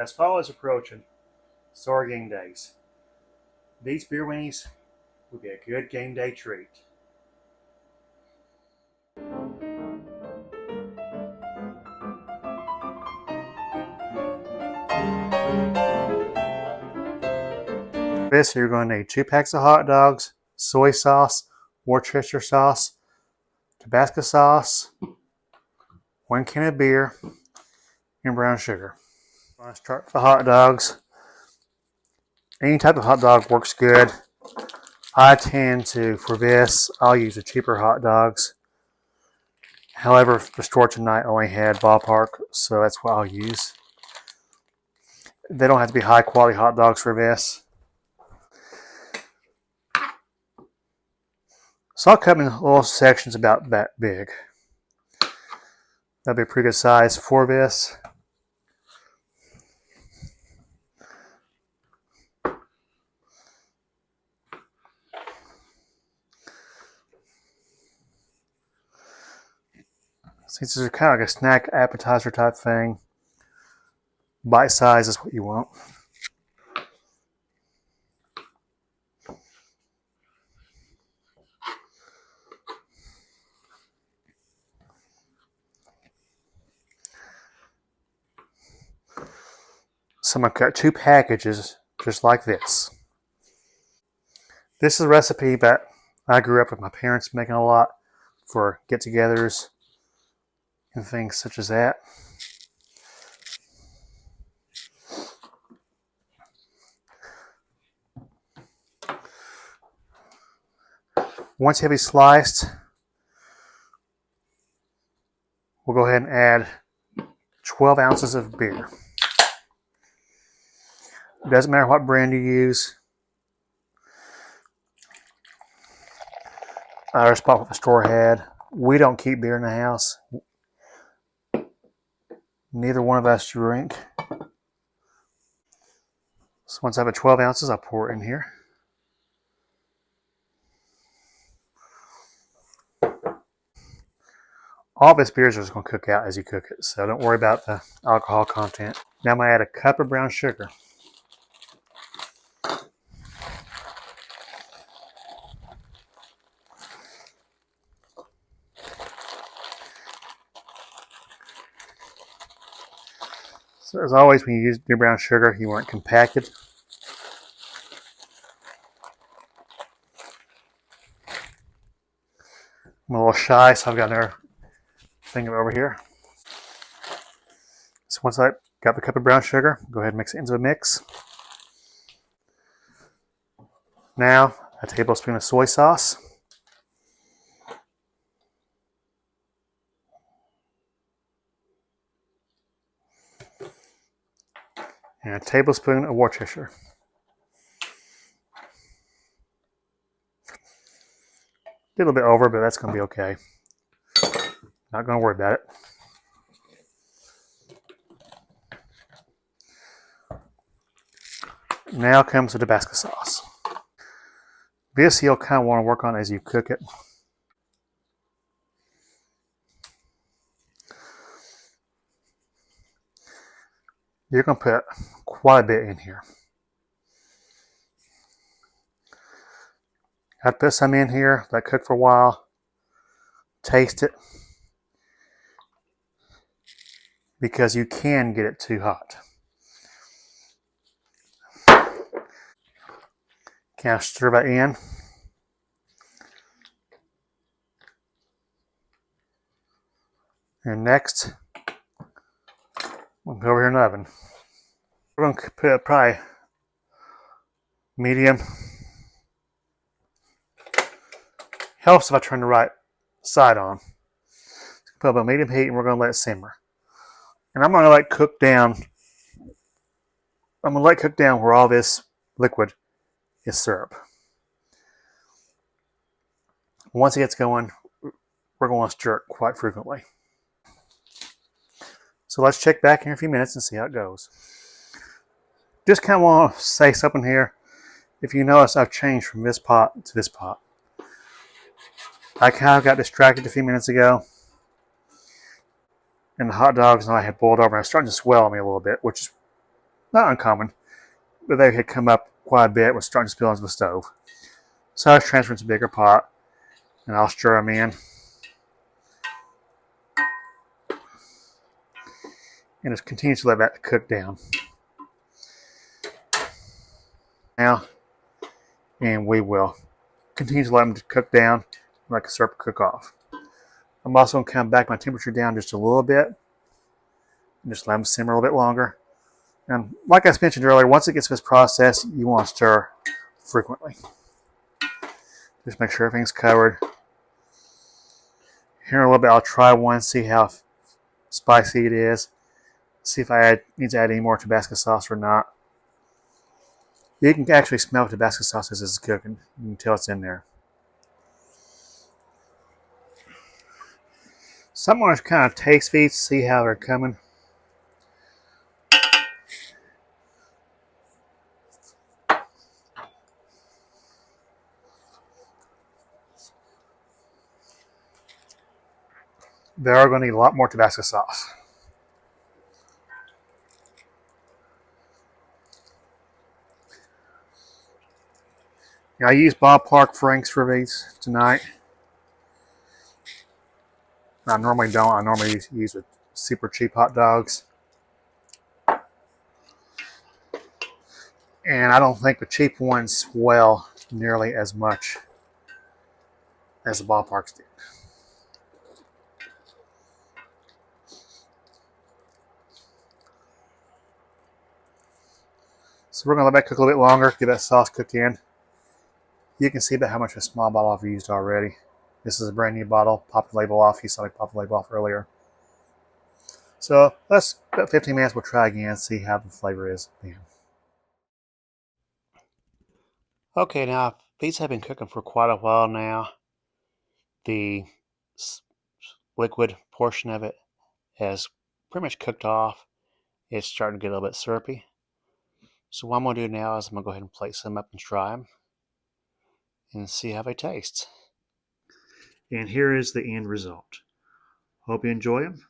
As fall is approaching, so are game days. These beer weenies would be a good game day treat. For this, you're going to need 2 packs of hot dogs, soy sauce, Worcestershire sauce, Tabasco sauce, 1 can of beer, and brown sugar. I'm going to start with the hot dogs. Any type of hot dog works good. I tend to, for this, I'll use the cheaper hot dogs. However, the store tonight only had Ballpark, so that's what I'll use. They don't have to be high quality hot dogs for this. So I'll cut them in little sections about that big. That'd be a pretty good size for this. Since these are kind of like a snack appetizer type thing, bite size is what you want. So I'm going to cut 2 packages just like this. This is a recipe that I grew up with my parents making a lot for get-togethers and things such as that. Once you have these sliced, we'll go ahead and add 12 ounces of beer. It doesn't matter what brand you use. I just bought what the store had. We don't keep beer in the house. Neither one of us drink. So once I have 12 ounces, I'll pour it in here. All this beer is just going to cook out as you cook it, so don't worry about the alcohol content. Now I'm going to add a cup of brown sugar. So as always, when you use your brown sugar, you want it compacted. I'm a little shy, so I've got another thing over here. So once I got the cup of brown sugar, go ahead and mix it into a mix. Now, a tablespoon of soy sauce. And a tablespoon of Worcestershire. A little bit over, but that's going to be okay. Not going to worry about it. Now comes the Tabasco sauce. This you'll kind of want to work on as you cook it. You're going to put quite a bit in here. I put some in here, let it cook for a while, taste it, because you can get it too hot. Kind of stir that in. And next, we'll go over here in the oven. We're going to put it probably medium. Helps if I turn the right side on. Put up a medium heat and we're going to let it simmer. And I'm going to let it cook down. I'm going to let it cook down where all this liquid is syrup. Once it gets going, we're going to stir it quite frequently. So let's check back in a few minutes and see how it goes. Just kind of want to say something here. If you notice, I've changed from this pot to this pot. I kind of got distracted a few minutes ago, and the hot dogs and I had boiled over and it's starting to swell on me a little bit, which is not uncommon, but they had come up quite a bit, was starting to spill into the stove. So I was transferring to a bigger pot, and I'll stir them in. And just continue to let that cook down. Now, and we will continue to let them cook down, like a syrup cook off. I'm also going to come back my temperature down just a little bit, and just let them simmer a little bit longer. And like I mentioned earlier, once it gets to this process, you want to stir frequently. Just make sure everything's covered. Here in a little bit, I'll try one, see how spicy it is. See if I need to add any more Tabasco sauce or not. You can actually smell Tabasco sauce as it's cooking. You can tell it's in there. So I'm going to kind of taste these, see how they're coming. They are going to need a lot more Tabasco sauce. Now, I use ballpark franks for these tonight. I normally don't. I normally use with super cheap hot dogs. And I don't think the cheap ones swell nearly as much as the ballparks do. So we're going to let that cook a little bit longer, get that sauce cooked in. You can see about how much a small bottle I've used already. This is a brand new bottle. Popped the label off. You saw me pop the label off earlier. So let's, about 15 minutes, we'll try again, see how the flavor is. Man. Okay, now these have been cooking for quite a while now. The liquid portion of it has pretty much cooked off. It's starting to get a little bit syrupy. So what I'm going to do now is I'm going to go ahead and plate some up and try them and see how they taste. And here is the end result. Hope you enjoy them.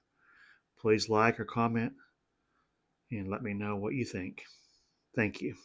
Please like or comment and let me know what you think. Thank you.